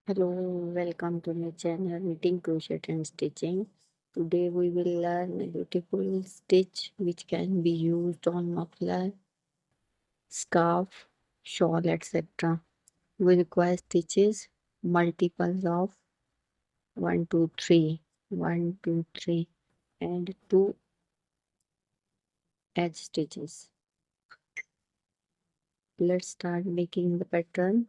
Hello, welcome to my channel Knitting, Crochet and Stitching. Today we will learn a beautiful stitch which can be used on muffler, scarf, shawl, etc. We require stitches multiples of 1, 2, 3, 1, 2, 3 and 2 edge stitches. Let's start making the pattern.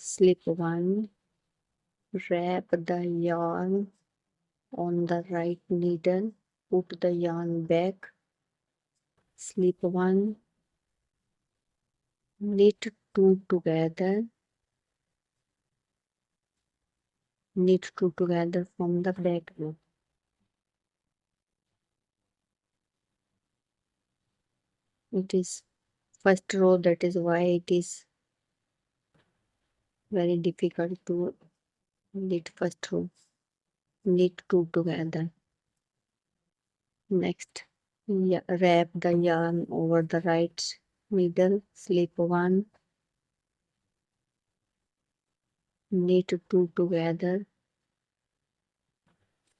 Slip 1, wrap the yarn on the right needle, put the yarn back, slip 1, knit 2 together, knit 2 together from the back loop. It is first row, that is why it is very difficult to knit first row. Knit 2 together. Next, wrap the yarn over the right middle, slip 1, knit 2 together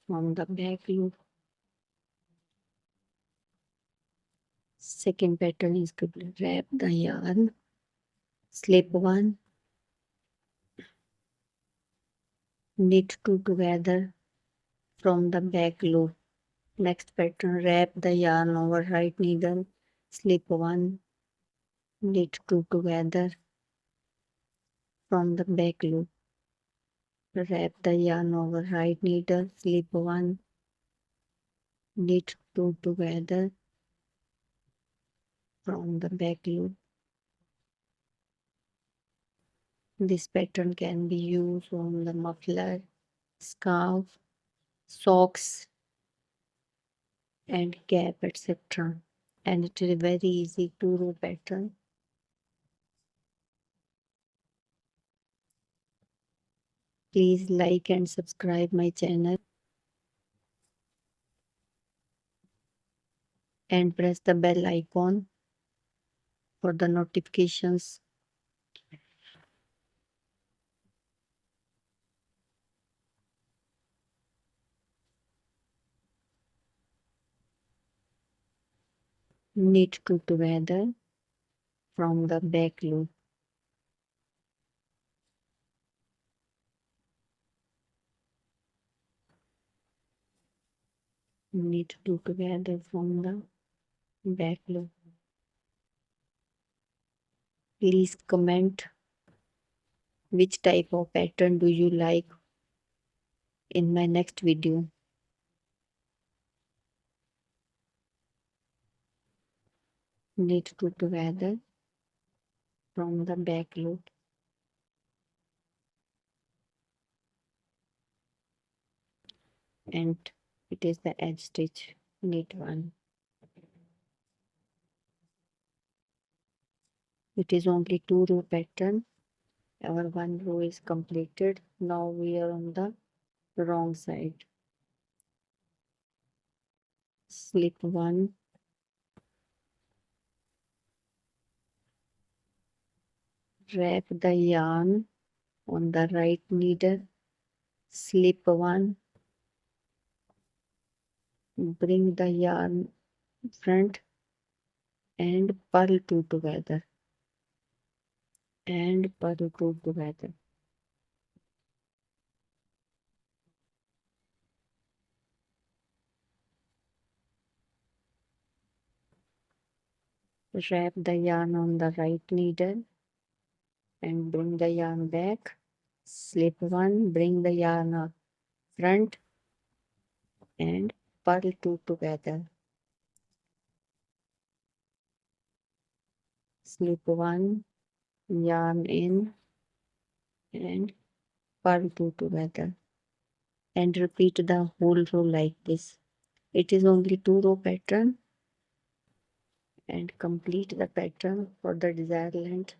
from the back loop. Second pattern is to wrap the yarn, slip 1, knit 2 together from the back loop. Next pattern, wrap the yarn over right needle, slip 1, knit 2 together from the back loop. Wrap the yarn over right needle, slip 1, knit 2 together from the back loop. This pattern can be used on the muffler, scarf, socks and cap, etc. And it is a very easy 2-row pattern. Please like and subscribe my channel and press the bell icon for the notifications. Knit 2 together from the back loop. Knit 2 together from the back loop. Please comment which type of pattern do you like in my next video. Knit 2 together from the back loop. And it is the edge stitch. Knit 1. It is only 2-row pattern. Our 1 row is completed. Now we are on the wrong side. Slip 1, wrap the yarn on the right needle, slip 1, bring the yarn front and purl 2 together and purl 2 together. Wrap the yarn on the right needle and bring the yarn back, slip 1, bring the yarn up front and purl 2 together. Slip 1, yarn in and purl 2 together and repeat the whole row like this. It is only 2-row pattern and complete the pattern for the desired length.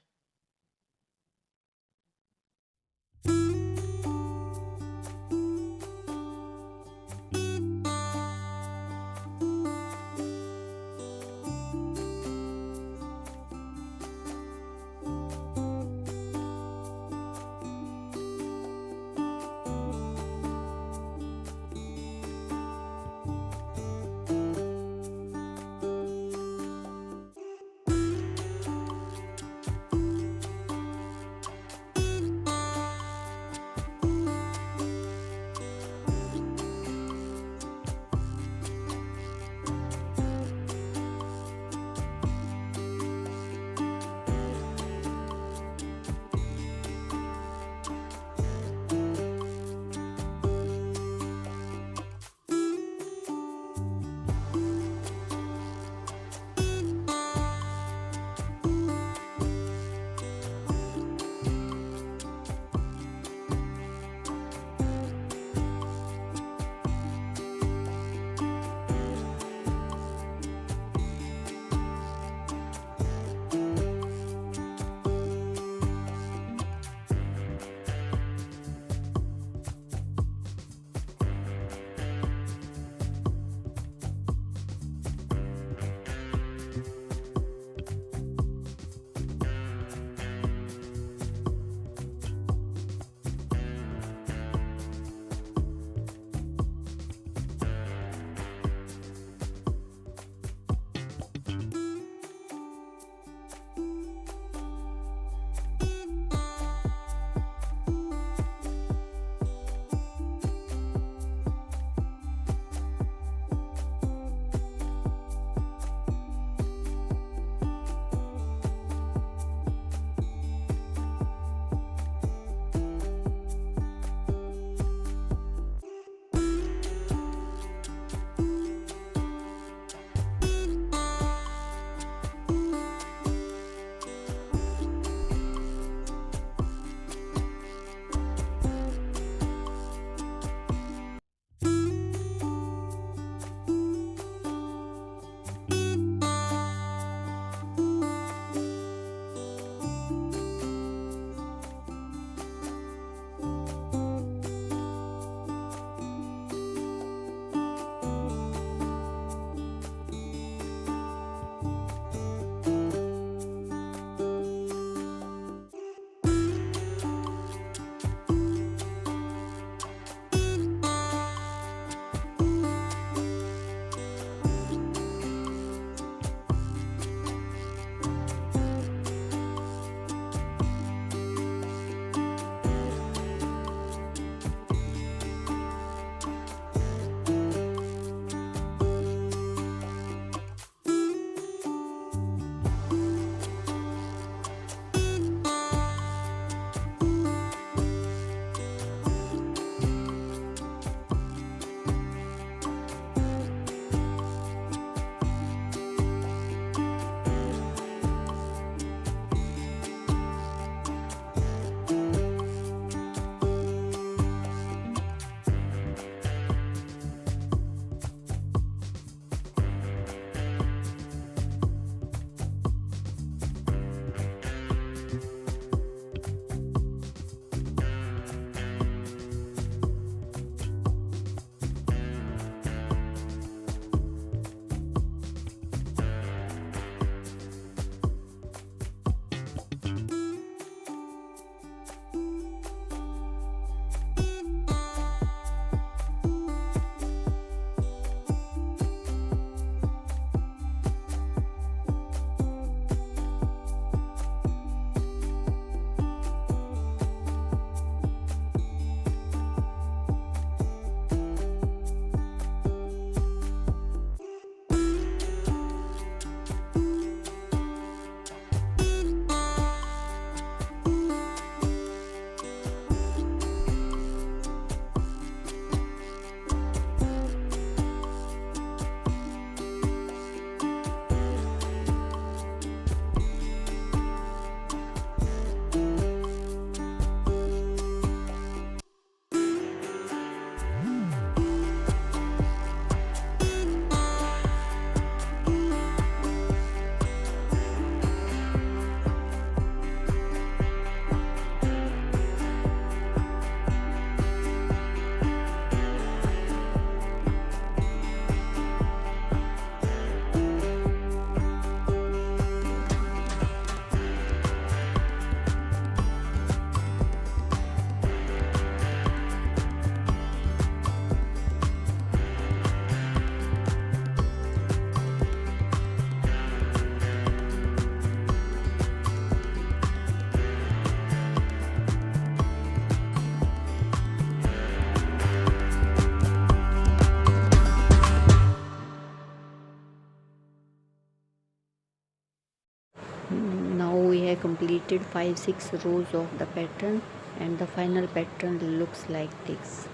completed 5-6 rows of the pattern and the final pattern looks like this.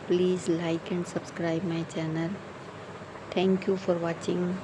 Please like and subscribe my channel. Thank you for watching.